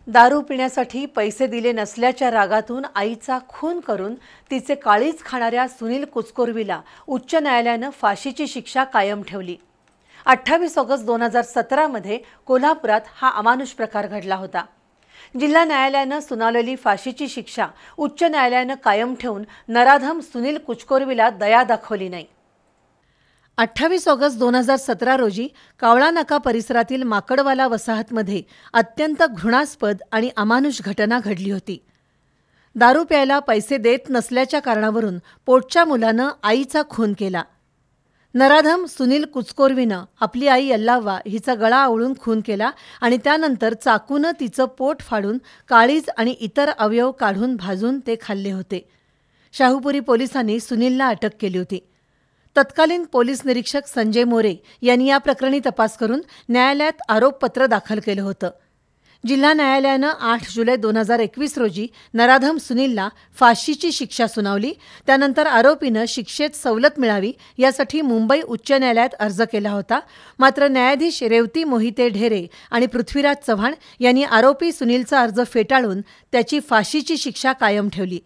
दारू पिण्यासाठी पैसे दिले नसल्याच्या रागातून आईचा खून करून तिचे काळीज खाणाऱ्या सुनील कुचकोरवीला उच्च न्यायालयानं फाशीची शिक्षा कायम ठेवली। 28 ऑगस्ट 2017 मध्ये कोल्हापुरात हा अमानुष प्रकार घडला होता। जिल्हा न्यायालयानं सुनावलेली फाशीची शिक्षा उच्च न्यायालयानं कायम ठेवून नराधम सुनील कुचकोरवीला दया दाखवली नाही। 28 ऑगस्ट 2017 रोजी कावळा नाका परिसरातील माकडवाला वसाहतमध्ये अत्यंत घृणास्पद आणि अमानुष घटना घडली होती। दारू प्यायला पैसे देत नसल्याच्या कारणावरून पोटच्या मुलानं आईचा खून केला। नराधम सुनील कुचकोरवीनं आपली आई यल्लाव्वा हिचा गळा आवळून खून केला आणि त्यानंतर चाकूनं तिचं पोट फाडून काळीज आणि इतर अवयव काढून भाजून ते खाल्ले होते। शाहूपुरी पोलिसांनी सुनीलला अटक केली होती। तत्कालीन पोलीस निरीक्षक संजय मोरे यांनी या प्रकरणी तपास करून न्यायालयात आरोपपत्र दाखल केलं होतं। जिल्हा न्यायालयानं 8 जुलै 2021 रोजी नराधम सुनीलला फाशीची शिक्षा सुनावली। त्यानंतर आरोपीनं शिक्षेत सवलत मिळावी यासाठी मुंबई उच्च न्यायालयात अर्ज केला होता। मात्र न्यायाधीश रेवती मोहिते ढेरे आणि पृथ्वीराज चव्हाण यांनी आरोपी सुनीलचा अर्ज फेटाळून त्याची फाशीची शिक्षा कायम ठेवली।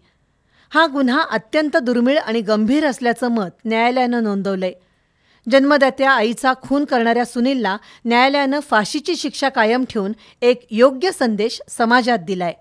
हा गुन्हा अत्यंत दुर्मिळ आणि गंभीर असल्याचं मत न्यायालयानं नोंदवलंय। जन्मदात्या आईचा खून करणाऱ्या सुनीलला न्यायालयानं फाशीची शिक्षा कायम ठेवून एक योग्य संदेश समाजात दिलाय।